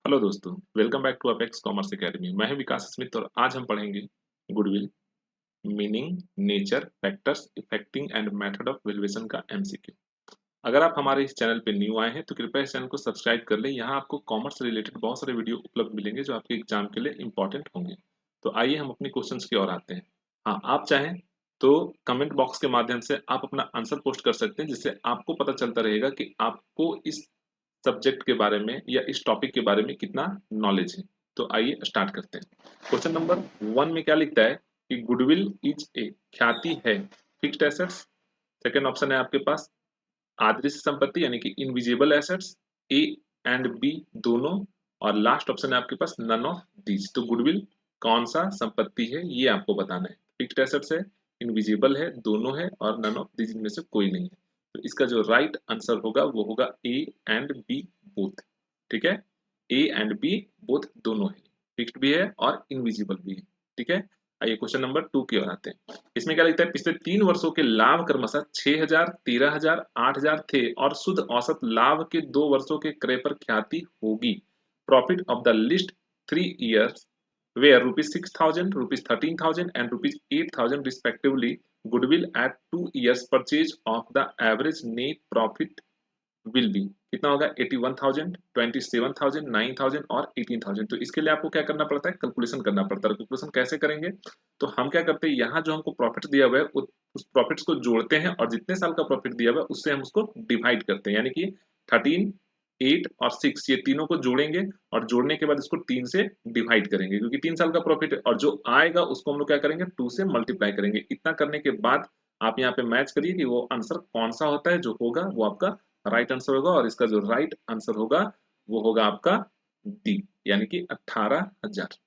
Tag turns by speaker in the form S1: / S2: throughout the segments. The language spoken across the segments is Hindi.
S1: हेलो दोस्तों, welcome back to apex commerce academy. मैं हूं विकास स्मिथ और आज हम पढ़ेंगे goodwill, meaning, nature, factors, affecting and method of valuation का एमसीक्यू। अगर आप हमारे इस चैनल पे न्यू आए हैं तो कृपया इस चैनल को सब्सक्राइब कर लें। यहाँ आपको कॉमर्स से रिलेटेड बहुत सारे वीडियो उपलब्ध मिलेंगे जो आपके एग्जाम के लिए इंपॉर्टेंट होंगे। तो आइए हम अपने क्वेश्चंस की ओर आते हैं। हाँ, आप चाहें तो कमेंट बॉक्स के माध्यम से आप अपना आंसर पोस्ट कर सकते हैं, जिससे आपको पता चलता रहेगा कि आपको इस सब्जेक्ट के बारे में या इस टॉपिक के बारे में कितना नॉलेज है। तो आइए स्टार्ट करते हैं। क्वेश्चन नंबर 1 में क्या लिखता है कि गुडविल इज ए, ख्याति है, फिक्स्ड एसेट्स। सेकंड ऑप्शन है आपके पास अदृश्य संपत्ति यानी कि invisible assets, A and B दोनों। और लास्ट ऑप्शन है आपके पास नन ऑफ दीज। तो गुडविल कौन सा संपत्ति है ये आपको बताना है। फिक्स्ड एसेट्स है, इनविजिबल है, दोनों है और नन ऑफ दीज में से कोई नहीं है। तो इसका जो राइट आंसर होगा वो होगा ए एंड बी बोथ। ठीक है, ए एंड बी बोथ दोनों है, फिक्स्ड भी है और इनविजिबल भी है। ठीक है, आइए क्वेश्चन नंबर 2 की ओर आते हैं। इसमें क्या लिखता है, पिछले 3 वर्षों के लाभ क्रमशः 6,000, 13,000, 8,000 थे और शुद्ध औसत लाभ के 2 वर्षों के क्रय पर ख्याति होगी। Profit of the list 3 years where rupees 6,000, rupees 13,000 and rupees 8,000 respectively. Goodwill at 2 years purchase of the average net profit will be कितना होगा, 81,000, 27,000, 9,000 और 18,000। तो इसके लिए आपको क्या करना पड़ता है, कैलकुलेशन करना पड़ता है। कैलकुलेशन कैसे करेंगे, तो हम क्या करते हैं, यहाँ जो हमको प्रॉफिट दिया हुआ है उस प्रॉफिट्स को जोड़ते हैं और जितने साल का प्रॉफिट दिया हुआ है उससे हम उसको डिवाइड करते हैं। यानी कि 13, 8 और 6 ये तीनों को जोड़ेंगे और जोड़ने के बाद इसको 3 से डिवाइड करेंगे, क्योंकि 3 साल का प्रॉफिट है। और जो आएगा उसको हम लोग क्या करेंगे, 2 से मल्टीप्लाई करेंगे। इतना करने के बाद आप यहाँ पे मैच करिए कि वो आंसर कौन सा होता है, जो होगा वो आपका राइट आंसर होगा। और इसका जो राइट आंसर होगा वो होगा आपका डी, यानी कि 18,000।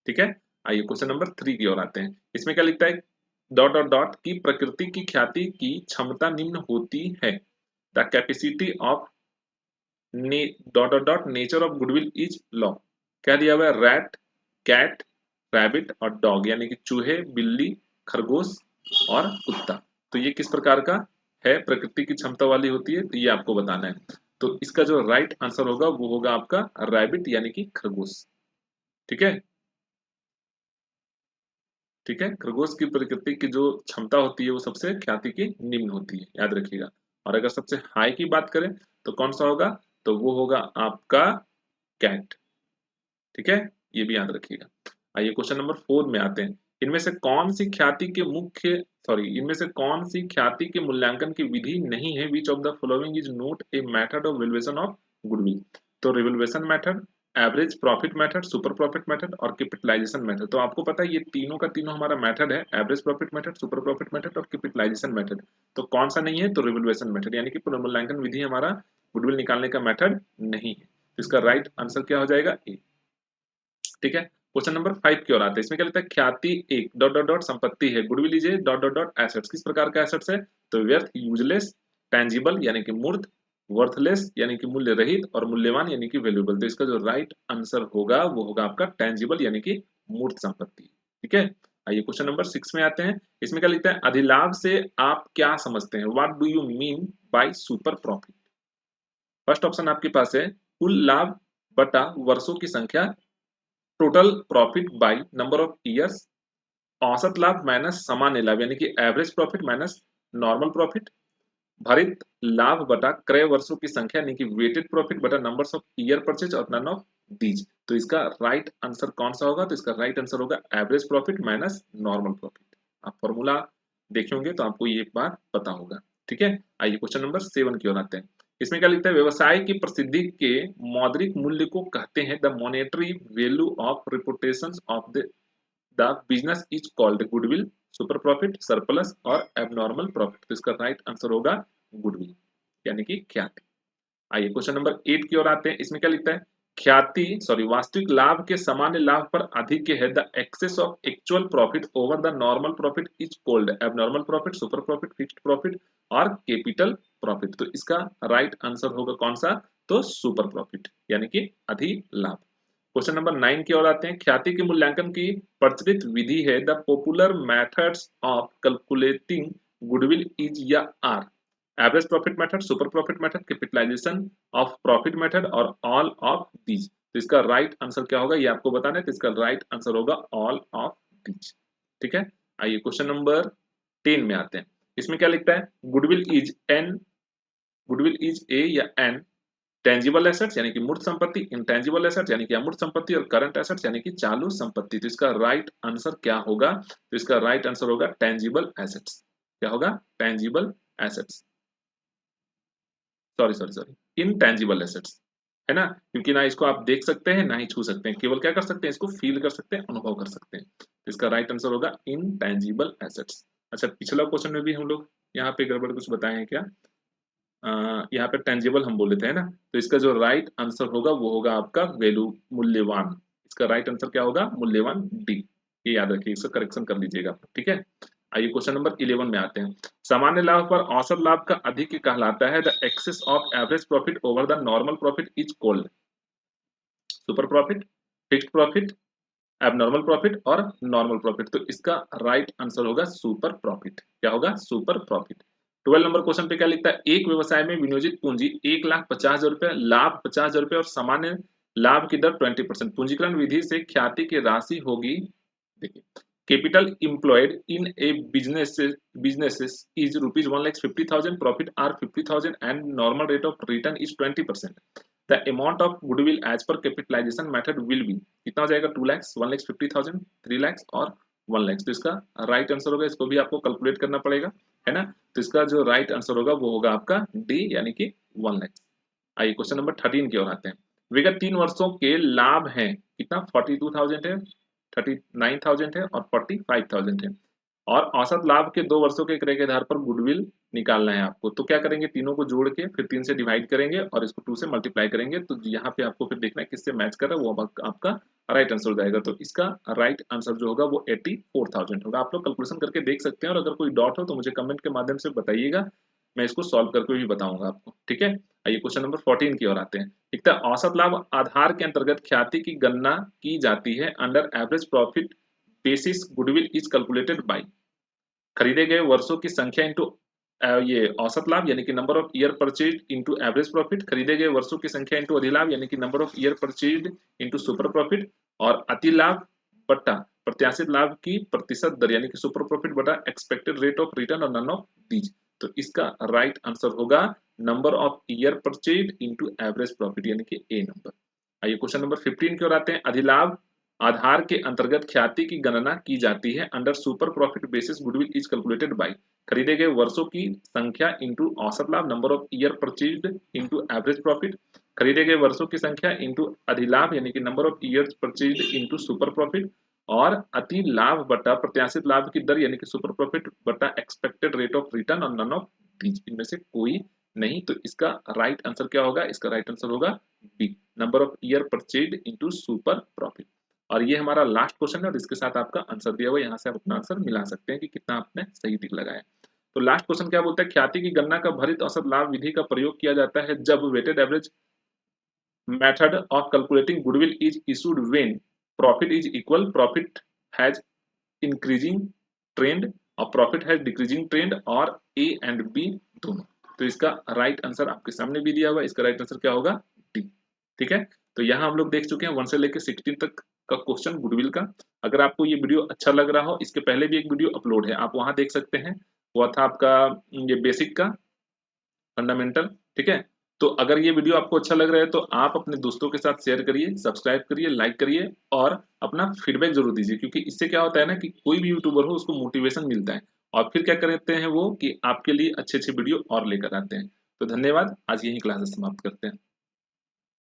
S1: ठीक है, आइए क्वेश्चन नंबर 3 की ओर आते हैं। इसमें क्या लिखता है, डॉट डॉट डॉट की प्रकृति की ख्याति की क्षमता निम्न होती है। The capacity of dot dot dot nature of goodwill is law. क्या दिया हुआ है, रैट, कैट, रैबिट और डॉग, यानी कि चूहे, बिल्ली, खरगोश और कुत्ता। तो ये किस प्रकार का है, प्रकृति की क्षमता वाली होती है, तो ये आपको बताना है। तो इसका जो राइट आंसर होगा वो होगा आपका रैबिट यानी कि खरगोश। ठीक है, ठीक है, खरगोश की प्रकृति की जो क्षमता होती है वो सबसे ख्याति की निम्न होती है, याद रखिएगा। और अगर सबसे हाई की बात करें तो कौन सा होगा, तो वो होगा आपका कैट। ठीक है, ये भी याद रखिएगा। आइए क्वेश्चन नंबर 4 में आते हैं। इनमें से कौन सी ख्याति के मुख्य सॉरी इनमें से कौन सी ख्याति के मूल्यांकन की विधि नहीं है, which of the following is not a method of valuation of goodwill. तो revaluation method, average profit method, super profit method और कैपिटलाइजेशन मेथड। तो आपको पता है ये तीनों का तीनों हमारा मेथड है, average profit method, super profit method और कैपिटलाइजेशन मेथड। तो कौन सा नहीं है, तो रिवैल्यूएशन मेथड, यानी कि पुनर्मूल्यांकन विधि हमारा गुडविल निकालने का मेथड नहीं है। तो इसका राइट आंसर क्या हो जाएगा, ए। ठीक है, क्वेश्चन नंबर 5 की ओर आते हैं। इसमें क्या लिखता है, ख्याति एक डॉट डॉट डॉट संपत्ति है, goodwill is a dot dot dot assets. किस प्रकार का एसेट्स है, तो व्यर्थ, यूजलेस, टेंजिबल यानी कि मूर्त, वर्थलेस यानी कि मूल्य रहित और मूल्यवान यानी कि वैल्यूएबल। तो इसका जो राइट आंसर होगा वो होगा आपका टेंजिबल यानी कि मूर्त संपत्ति। ठीक है, आइए क्वेश्चन नंबर 6 में आते हैं। इसमें क्या लिखता है, अधिलाभ से आप क्या समझते हैं, what do you mean by super profit. First option आपके पास है कुल लाभ बटा वर्षों की संख्या, total profit by number of years, औसत लाभ माइनस सामान्य लाभ यानी कि average profit minus normal profit, भारित लाभ बटा क्रय वर्षों की संख्या यानी कि वेटेड प्रॉफिट बटा नंबर्स ऑफ ईयर परचेज और नन ऑफ दीज। तो इसका राइट आंसर कौन सा होगा, तो इसका राइट आंसर होगा average profit minus normal profit. आप फॉर्मूला देखे होंगे तो आपको ये बात पता होगा। ठीक है, आइए क्वेश्चन नंबर 7 की ओर आते हैं। इसमें क्या लिखता है, व्यवसाय की प्रसिद्धि के मौद्रिक मूल्य को कहते हैं the monetary value of reputation of the business is called goodwill, super profit, surplus और एबनॉर्मल प्रॉफिट। तो इसका राइट आंसर होगा गुडविल यानी कि ख्याति। आइए क्वेश्चन नंबर 8 की ओर आते हैं। इसमें क्या लिखता है, वास्तविक लाभ के सामान्य लाभ पर अधिक है the excess of actual profit over the normal profit is called abnormal profit, super profit, fixed profit और कैपिटल प्रॉफिट। तो इसका राइट आंसर होगा कौन सा, तो सुपर प्रॉफिट यानी कि अधिलाभ। क्वेश्चन नंबर 9 की ओर आते हैं। ख्याति के मूल्यांकन की प्रचलित विधि है the popular methods of calculating goodwill is या are. Average profit method, super profit method, capitalisation of profit method और ऑल ऑफ दीज। तो इसका राइट आंसर क्या होगा ये आपको बताना है, तो इसका राइट आंसर होगा ऑल ऑफ दीज। ठीक है, आइए क्वेश्चन नंबर 10 में आते हैं। इसमें क्या लिखता है, goodwill is an, goodwill is a या एन टेंजिबल एसेट्स यानी कि मूर्त संपत्ति, इंटेंजिबल एसेट्स यानी कि अमूर्त संपत्ति और करंट एसेट्स यानी कि चालू संपत्ति। तो इसका राइट आंसर क्या होगा, तो इसका राइट आंसर होगा टेंजिबल एसेट्स। क्या होगा, tangible assets, sorry sorry sorry, intangible assets, है ना, क्योंकि ना इसको आप देख सकते हैं ना ही छू सकते हैं, केवल क्या कर सकते हैं, इसको फील कर सकते हैं, अनुभव कर सकते हैं। तो इसका राइट आंसर होगा इनटेंजिबल एसेट्स। अच्छा, पिछला क्वेश्चन में भी हम लोग यहाँ पे गड़बड़ कुछ बताए हैं क्या, यहाँ पे टेंजिबल हम बोले थे, है ना, तो इसका जो राइट आंसर होगा वो होगा आपका वैल्यू, मूल्यवान। इसका राइट आंसर क्या होगा, मूल्यवान, डी। ये याद रखिए, इसका करेक्शन कर लीजिएगा, ठीक है। आइए क्वेश्चन नंबर 11 में आते हैं। सामान्य लाभ पर औसत लाभ का अधिक कहलाता है। The excess of average profit over the normal profit is called super profit, fixed profit, abnormal profit और नॉर्मल प्रॉफिट। तो इसका राइट आंसर होगा सुपर प्रॉफिट। क्या होगा, सुपर प्रॉफिट। 12 नंबर क्वेश्चन पे क्या लिखता है, एक व्यवसाय में विनियोजित पूंजी 1,50,000 रुपए, लाभ 50,000 रुपए और सामान्य लाभ की दर 20%। पूंजीकरण विधि से ख्याति की राशि होगी, देखिए, capital employed in a businesses is rupees 1,50,000, profit are 50,000 and normal rate of return is 20%. The amount of goodwill as per capitalization method will be, कितना हो जाएगा, 2 lakhs, 1,50,000, 3 lakhs और 1 lakhs। तो इसका राइट आंसर होगा, इसको भी आपको कैलकुलेट करना पड़ेगा, है ना। तो इसका जो राइट आंसर होगा वो होगा आपका डी यानी कि 1 लाख। आइए क्वेश्चन नंबर 13 की ओर आते हैं। विगत 3 वर्षों के लाभ हैं, कितना, 42,000 है, 39,000 है और 45,000 है, और औसत लाभ के 2 वर्षों के क्रय के आधार पर गुडविल निकालना है आपको। तो क्या करेंगे, तीनों को जोड़ के फिर 3 से डिवाइड करेंगे और इसको 2 से मल्टीप्लाई करेंगे। तो यहाँ पे आपको फिर देखना है किससे मैच कर रहा है, वो आपका राइट आंसर हो जाएगा। तो इसका राइट आंसर जो होगा वो 84,000 होगा। आप लोग कैलकुलेशन करके देख सकते हैं, और अगर कोई डाउट हो तो मुझे कमेंट के माध्यम से बताइएगा, मैं इसको सॉल्व करके भी बताऊंगा आपको, ठीक है। आइए क्वेश्चन नंबर 14 की ओर आते हैं। दिखता है, औसत लाभ आधार के अंतर्गत ख्याति की गणना की जाती है। Under average profit basis goodwill is calculated by, खरीदे गए वर्षों की संख्या इंटू ये औसत लाभ यानी कि number of year purchase into average profit, खरीदे गए वर्षों की संख्या इंटू अधिलाभ यानी कि number of year purchase into super profit, और अतिलाभ बट्टा प्रत्याशित लाभ की प्रतिशत दर यानी कि सुपर प्रॉफिट बटा एक्सपेक्टेड रेट ऑफ रिटर्न और नन ऑफ दीज। तो इसका राइट आंसर होगा number of year purchase into average profit यानी कि ए नंबर। आइए क्वेश्चन नंबर 15 की ओर आते हैं। अधिलाभ आधार के अंतर्गत ख्याति की गणना की जाती है। Under super profit basis goodwill is calculated by, खरीदे गए वर्षों की संख्या इंटू औसत लाभ, number of year purchased into average profit, खरीदे गए वर्षों की संख्या इंटू अधिलाभ यानी कि number of years purchased into super profit, और अति लाभ बटा प्रत्याशित लाभ की दर यानी कि सुपर प्रॉफिट बटा एक्सपेक्टेड रेट ऑफ रिटर्न और नन ऑफ दीज। इनमें से कोई नहीं। तो इसका राइट आंसर क्या होगा, इसका राइट आंसर होगा B, number of year purchased into super profit. और ये हमारा लास्ट क्वेश्चन है और इसके साथ आपका आंसर दिया हुआ है, यहाँ से आप अपना आंसर मिला सकते हैं कि कितना आपने सही टिक लगाया। तो लास्ट क्वेश्चन क्या बोलता है, ख्याति की गणना का भरित औसत लाभ विधि का प्रयोग किया जाता है जब weighted average method of calculating goodwill is issued when profit is equal, profit has increasing trend और प्रॉफिट हैज डिक्रीजिंग ट्रेंड, और ए एंड बी दोनों। तो इसका राइट आंसर आपके सामने भी दिया हुआ है, इसका राइट आंसर क्या होगा, डी। ठीक है, तो यहाँ हम लोग देख चुके हैं 1 से लेकर 16 तक का क्वेश्चन गुडविल का। अगर आपको ये वीडियो अच्छा लग रहा हो, इसके पहले भी एक वीडियो अपलोड है, आप वहां देख सकते हैं। वो था आपका ये बेसिक का फंडामेंटल, ठीक है। तो अगर ये वीडियो आपको अच्छा लग रहा है तो आप अपने दोस्तों के साथ शेयर करिए, सब्सक्राइब करिए, लाइक करिए और अपना फीडबैक जरूर दीजिए, क्योंकि इससे क्या होता है ना कि कोई भी यूट्यूबर हो उसको मोटिवेशन मिलता है, और फिर क्या करते हैं वो कि आपके लिए अच्छे अच्छे वीडियो और लेकर आते हैं। तो धन्यवाद, आज यही क्लासेस समाप्त करते हैं।